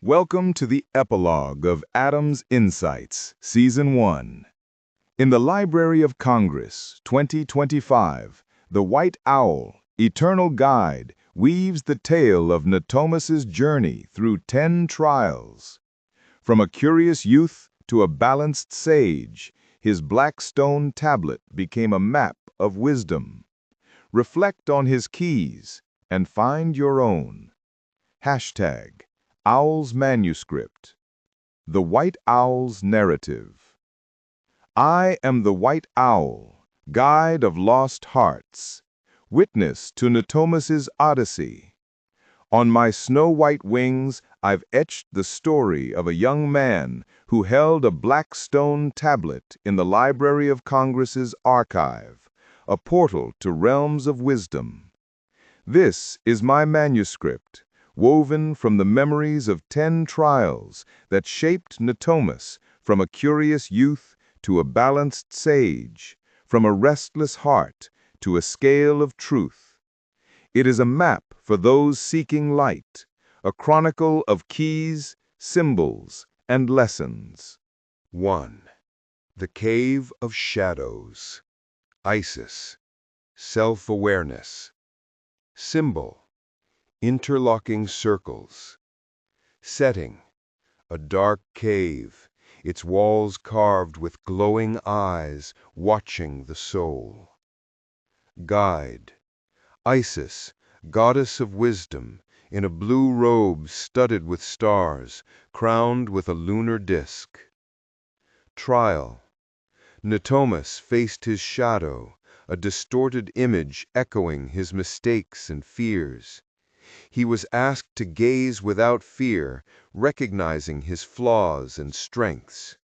Welcome to the epilogue of Adam's Insights, Season 1. In the Library of Congress, 2025, the White Owl, Eternal Guide, weaves the tale of Natomis's journey through 10 trials. From a curious youth to a balanced sage, his black stone tablet became a map of wisdom. Reflect on his keys and find your own. Hashtag Owl's Manuscript. The White Owl's Narrative. I am the White Owl, guide of lost hearts, witness to Natomis's odyssey. On my snow-white wings, I've etched the story of a young man who held a black stone tablet in the Library of Congress's archive, a portal to realms of wisdom. This is my manuscript, woven from the memories of 10 trials that shaped Natomis from a curious youth to a balanced sage, from a restless heart to a scale of truth. It is a map for those seeking light, a chronicle of keys, symbols, and lessons. 1. The Cave of Shadows. Isis. Self-awareness. Symbol. Interlocking circles. Setting. A dark cave, its walls carved with glowing eyes watching the soul. Guide. Isis, goddess of wisdom, in a blue robe studded with stars, crowned with a lunar disk. Trial. Natomis faced his shadow, a distorted image echoing his mistakes and fears. He was asked to gaze without fear, recognizing his flaws and strengths.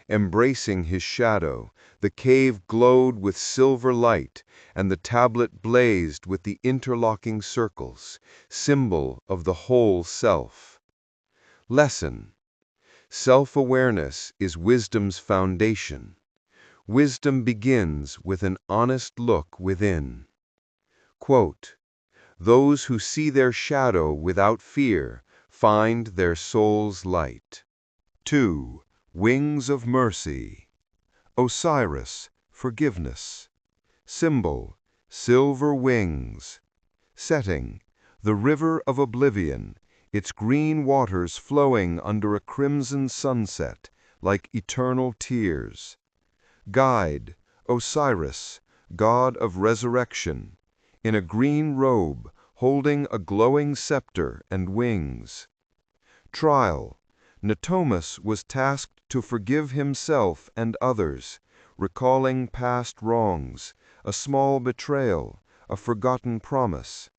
Embracing his shadow, the cave glowed with silver light, and the tablet blazed with the interlocking circles, symbol of the whole self. Lesson. Self-awareness is wisdom's foundation. Wisdom begins with an honest look within. Quote, "Those who see their shadow without fear find their soul's light." 2. Wings of Mercy. Osiris, forgiveness. Symbol, silver wings. Setting, the river of oblivion, its green waters flowing under a crimson sunset, like eternal tears. Guide, Osiris, god of resurrection, in a green robe, holding a glowing scepter and wings. Trial. Natomis was tasked to forgive himself and others, recalling past wrongs, a small betrayal, a forgotten promise.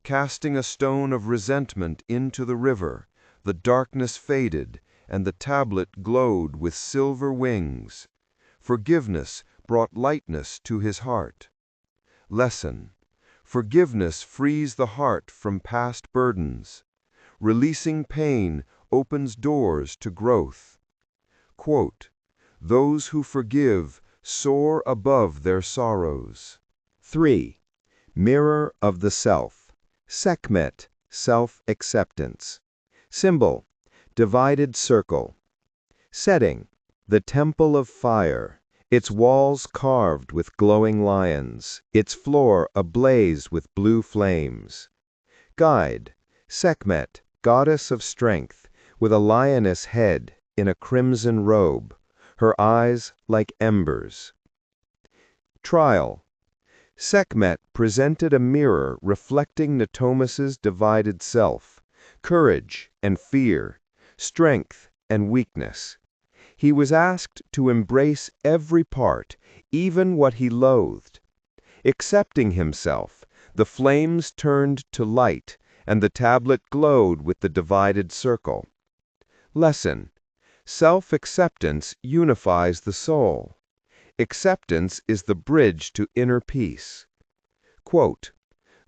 Casting a stone of resentment into the river, the darkness faded, and the tablet glowed with silver wings. Forgiveness brought lightness to his heart. Lesson. Forgiveness frees the heart from past burdens. Releasing pain opens doors to growth. Quote, "Those who forgive soar above their sorrows." 3. Mirror of the Self. Sekhmet, self-acceptance. Symbol, divided circle. Setting, the Temple of Fire, its walls carved with glowing lions, its floor ablaze with blue flames. Guide, Sekhmet, goddess of strength, with a lioness head in a crimson robe, her eyes like embers. Trial. Sekhmet presented a mirror reflecting Natomis's divided self, courage and fear, strength and weakness. He was asked to embrace every part, even what he loathed. Accepting himself, the flames turned to light, and the tablet glowed with the divided circle. Lesson. Self-acceptance unifies the soul. Acceptance is the bridge to inner peace. Quote,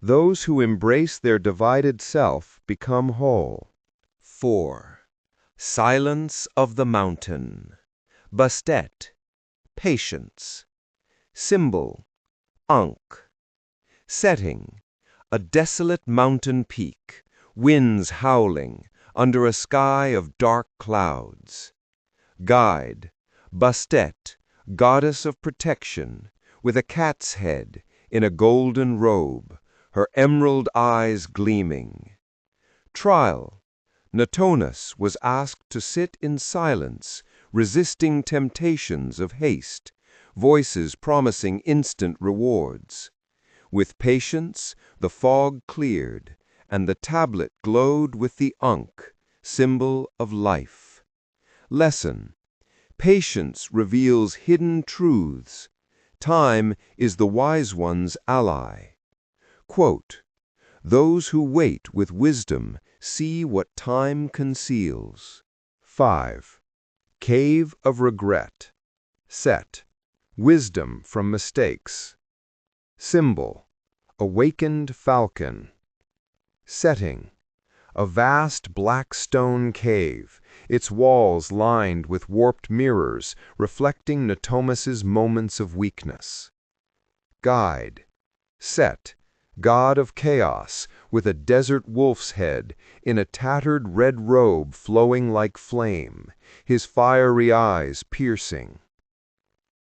"Those who embrace their divided self become whole." 4. Silence of the Mountain. Bastet, patience. Symbol, Ankh. Setting, a desolate mountain peak, winds howling, under a sky of dark clouds. Guide, Bastet, goddess of protection, with a cat's head, in a golden robe, her emerald eyes gleaming. Trial, Natomis was asked to sit in silence, resisting temptations of haste, voices promising instant rewards. With patience, the fog cleared, and the tablet glowed with the Ankh, symbol of life. Lesson: patience reveals hidden truths. Time is the wise one's ally. Quote, "Those who wait with wisdom see what time conceals." 5. Cave of Regret. Set. Wisdom from mistakes. Symbol: awakened falcon. Setting: a vast black stone cave, its walls lined with warped mirrors reflecting Natomis's moments of weakness. Guide: Set, god of chaos, with a desert wolf's head, in a tattered red robe flowing like flame, his fiery eyes piercing.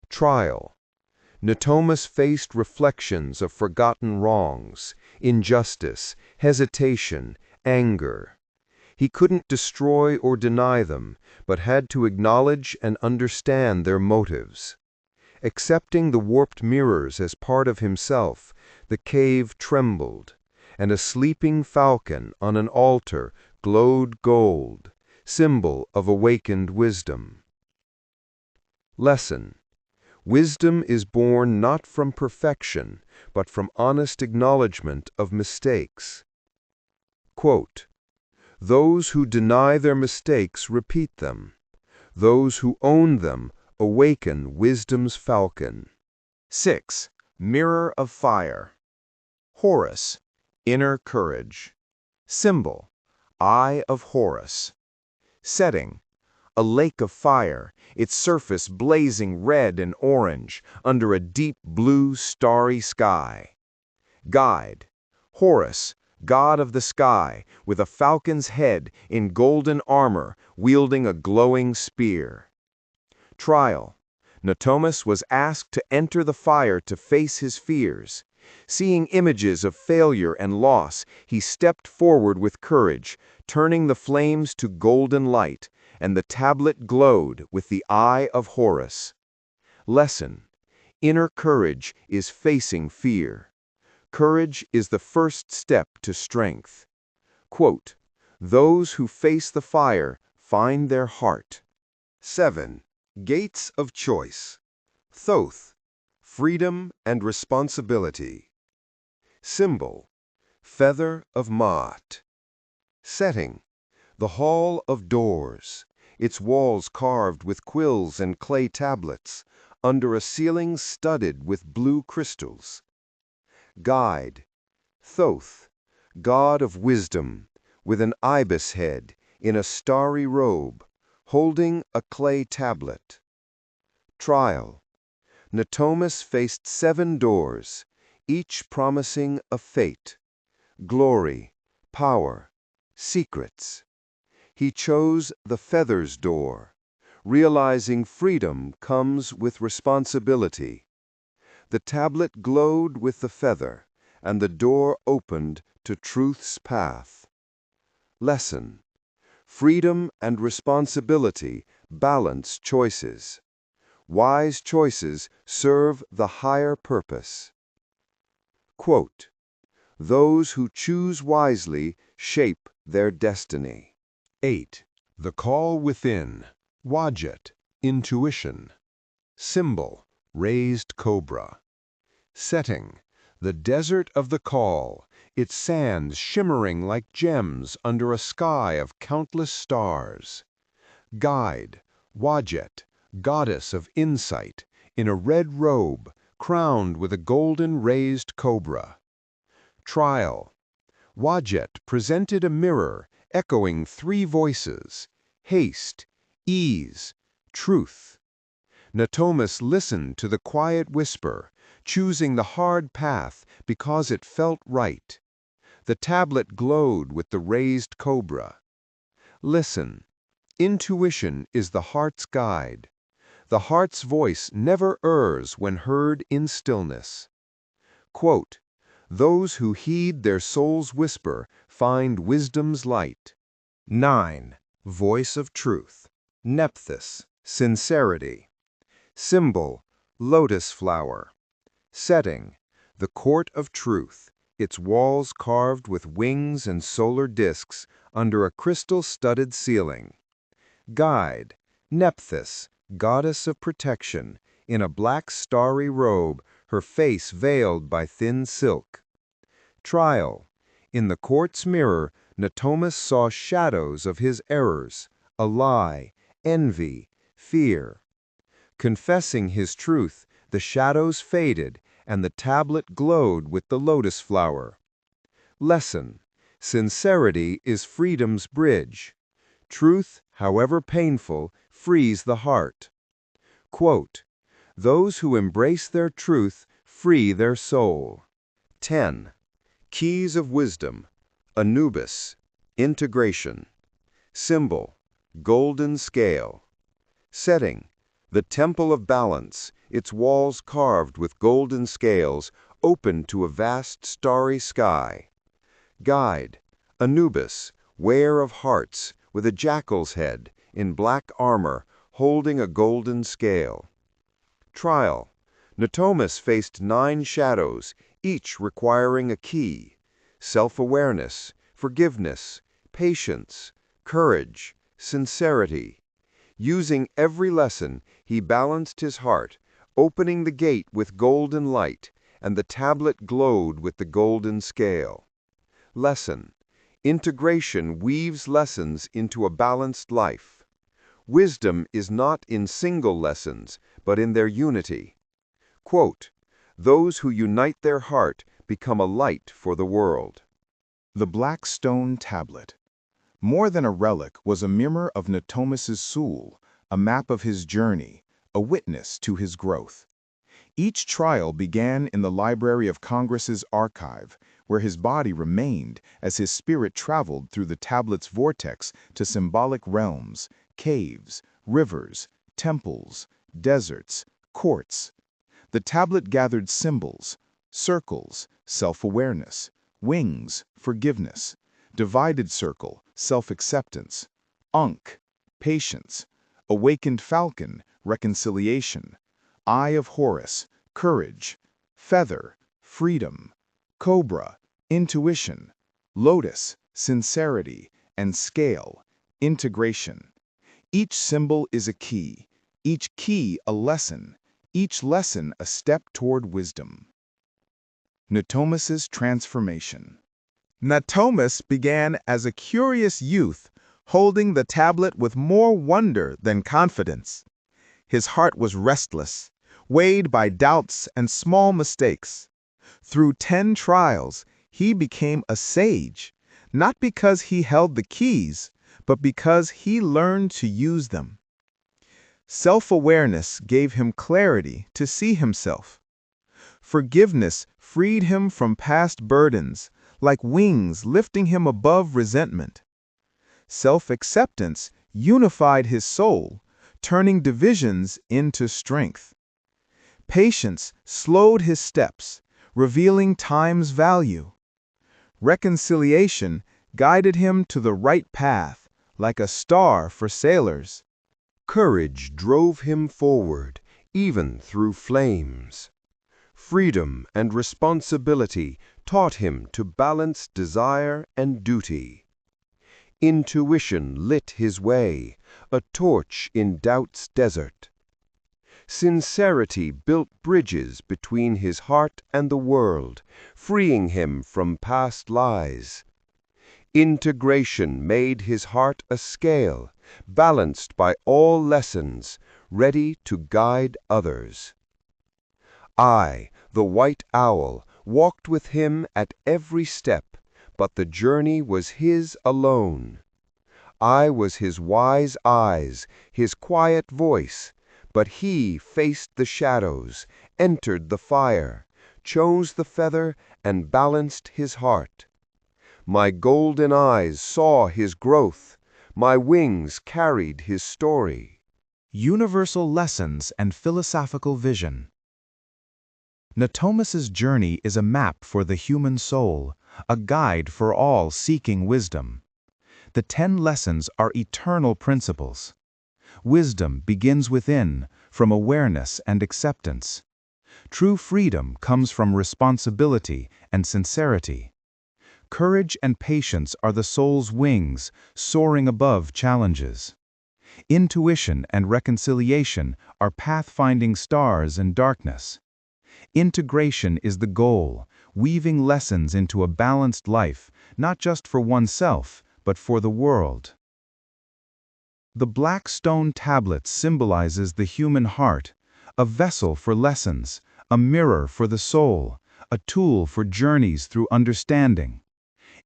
Trial: Natomis faced reflections of forgotten wrongs, injustice, hesitation, anger. He couldn't destroy or deny them, but had to acknowledge and understand their motives. Accepting the warped mirrors as part of himself, the cave trembled, and a sleeping falcon on an altar glowed gold, symbol of awakened wisdom. Lesson: wisdom is born not from perfection, but from honest acknowledgement of mistakes. Quote, "Those who deny their mistakes repeat them. Those who own them awaken wisdom's falcon." 6. Mirror of fire. Horus, inner courage. Symbol: Eye of Horus. Setting: a lake of fire, its surface blazing red and orange under a deep blue starry sky. Guide: Horus, god of the sky, with a falcon's head in golden armor wielding a glowing spear. Trial: Natomis was asked to enter the fire to face his fears. Seeing images of failure and loss, he stepped forward with courage, turning the flames to golden light, and the tablet glowed with the eye of Horus. Lesson: inner courage is facing fear. Courage is the first step to strength. Quote, "Those who face the fire find their heart." 7. Gates of Choice. Thoth, freedom and responsibility. Symbol: feather of Maat. Setting: the Hall of Doors, its walls carved with quills and clay tablets, under a ceiling studded with blue crystals. Guide: Thoth, god of wisdom, with an ibis head, in a starry robe, holding a clay tablet. Trial: Natomis faced 7 doors, each promising a fate, glory, power, secrets. He chose the feather's door, realizing freedom comes with responsibility. The tablet glowed with the feather, and the door opened to truth's path. Lesson: freedom and responsibility balance choices. Wise choices serve the higher purpose. Quote, "Those who choose wisely shape their destiny." 8. The Call Within. Wadjet, intuition. Symbol: raised cobra. Setting: the desert of the call, its sands shimmering like gems under a sky of countless stars. Guide: Wadjet, goddess of insight, in a red robe, crowned with a golden raised cobra. Trial: Wadjet presented a mirror echoing 3 voices: haste, ease, truth. Natomis listened to the quiet whisper, choosing the hard path because it felt right. The tablet glowed with the raised cobra. Listen. Intuition is the heart's guide. The heart's voice never errs when heard in stillness. Quote, "Those who heed their soul's whisper find wisdom's light." 9. Voice of truth. Nephthys, sincerity. Symbol, lotus flower. Setting, the court of truth, its walls carved with wings and solar discs under a crystal-studded ceiling. Guide, Nephthys, goddess of protection, in a black starry robe, her face veiled by thin silk. Trial, in the court's mirror, Natomis saw shadows of his errors, a lie, envy, fear. Confessing his truth, the shadows faded, and the tablet glowed with the lotus flower. Lesson: sincerity is freedom's bridge. Truth, however painful, frees the heart. Quote, "Those who embrace their truth free their soul." 10. Keys of wisdom. Anubis, integration. Symbol, golden scale. Setting, the temple of balance, its walls carved with golden scales, open to a vast starry sky. Guide, Anubis, wearer of hearts, with a jackal's head, in black armor, holding a golden scale. Trial, Natomis faced 9 shadows, each requiring a key: self-awareness, forgiveness, patience, courage, sincerity. Using every lesson, he balanced his heart, opening the gate with golden light, and the tablet glowed with the golden scale. Lesson: integration weaves lessons into a balanced life. Wisdom is not in single lessons, but in their unity. Quote, "Those who unite their heart become a light for the world." The Black Stone Tablet. More than a relic was a mirror of Natomis's soul, a map of his journey, a witness to his growth. Each trial began in the Library of Congress's archive, where his body remained as his spirit traveled through the tablet's vortex to symbolic realms, caves, rivers, temples, deserts, courts. The tablet gathered symbols, circles, self-awareness, wings, forgiveness, divided circle, self-acceptance, ankh, patience, awakened falcon, reconciliation, eye of Horus, courage, feather, freedom, cobra, intuition, lotus, sincerity, and scale, integration. Each symbol is a key, each key a lesson, each lesson a step toward wisdom. Natomis's transformation. Natomis began as a curious youth, holding the tablet with more wonder than confidence. His heart was restless, weighed by doubts and small mistakes. Through 10 trials, he became a sage, not because he held the keys, but because he learned to use them. Self-awareness gave him clarity to see himself. Forgiveness freed him from past burdens, like wings lifting him above resentment. Self-acceptance unified his soul, turning divisions into strength. Patience slowed his steps, revealing time's value. Reconciliation guided him to the right path, like a star for sailors. Courage drove him forward, even through flames. Freedom and responsibility taught him to balance desire and duty. Intuition lit his way, a torch in doubt's desert. Sincerity built bridges between his heart and the world, freeing him from past lies. Integration made his heart a scale, balanced by all lessons, ready to guide others. I, the white owl, walked with him at every step, but the journey was his alone. I was his wise eyes, his quiet voice, but he faced the shadows, entered the fire, chose the feather, and balanced his heart. My golden eyes saw his growth. My wings carried his story. Universal lessons and philosophical vision. Natomis's journey is a map for the human soul, a guide for all seeking wisdom. The 10 lessons are eternal principles. Wisdom begins within, from awareness and acceptance. True freedom comes from responsibility and sincerity. Courage and patience are the soul's wings, soaring above challenges. Intuition and reconciliation are pathfinding stars in darkness. Integration is the goal, weaving lessons into a balanced life, not just for oneself, but for the world. The black stone tablet symbolizes the human heart, a vessel for lessons, a mirror for the soul, a tool for journeys through understanding.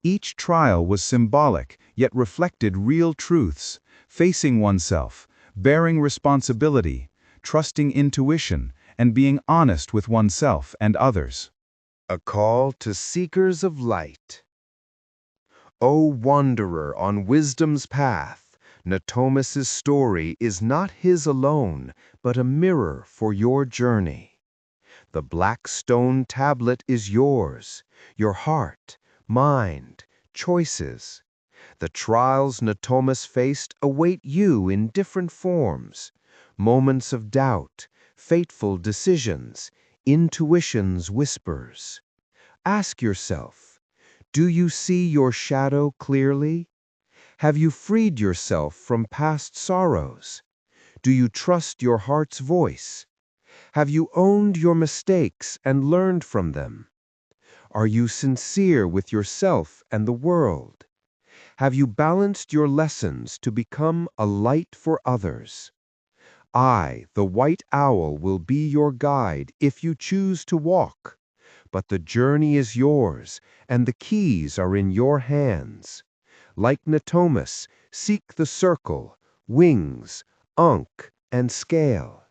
Each trial was symbolic, yet reflected real truths, facing oneself, bearing responsibility, trusting intuition, and being honest with oneself and others. A call to seekers of light. O wanderer on wisdom's path, Natomis's story is not his alone, but a mirror for your journey. The black stone tablet is yours, your heart, mind, choices. The trials Natomis faced await you in different forms. Moments of doubt, fateful decisions, intuition's whispers. Ask yourself, do you see your shadow clearly? Have you freed yourself from past sorrows? Do you trust your heart's voice? Have you owned your mistakes and learned from them? Are you sincere with yourself and the world? Have you balanced your lessons to become a light for others? I, the white owl, will be your guide if you choose to walk. But the journey is yours, and the keys are in your hands. Like Natomis, seek the circle, wings, ankh, and scale.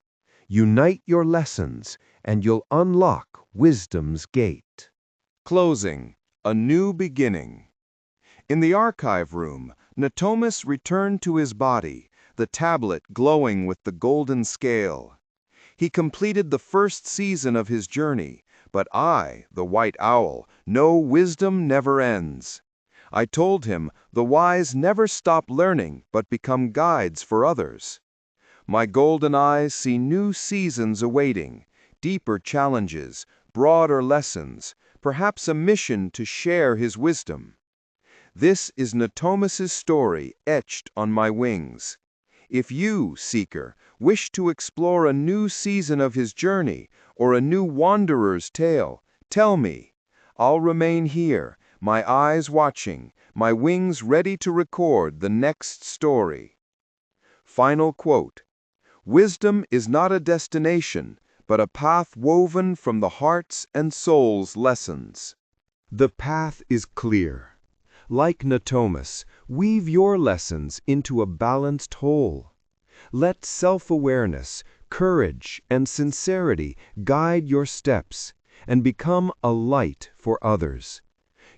Unite your lessons, and you'll unlock wisdom's gate. Closing, a new beginning. In the archive room, Natomis returned to his body, the tablet glowing with the golden scale. He completed the first season of his journey, but I, the white owl, know wisdom never ends. I told him the wise never stop learning but become guides for others. My golden eyes see new seasons awaiting, deeper challenges, broader lessons, perhaps a mission to share his wisdom. This is Natomis's story etched on my wings. If you, seeker, wish to explore a new season of his journey or a new wanderer's tale, tell me. I'll remain here, my eyes watching, my wings ready to record the next story. Final quote. Wisdom is not a destination, but a path woven from the heart's and soul's lessons. The path is clear. Like Natomis, weave your lessons into a balanced whole. Let self-awareness, courage, and sincerity guide your steps and become a light for others.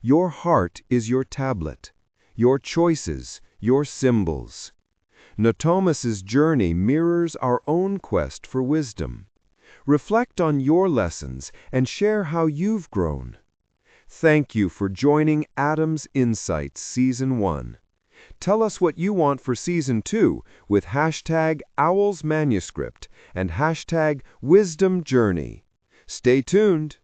Your heart is your tablet, your choices, your symbols. Natomis's journey mirrors our own quest for wisdom. Reflect on your lessons and share how you've grown. Thank you for joining Adam's Insights Season 1. Tell us what you want for Season 2 with hashtag #OwlsManuscript and hashtag #WisdomJourney. Stay tuned.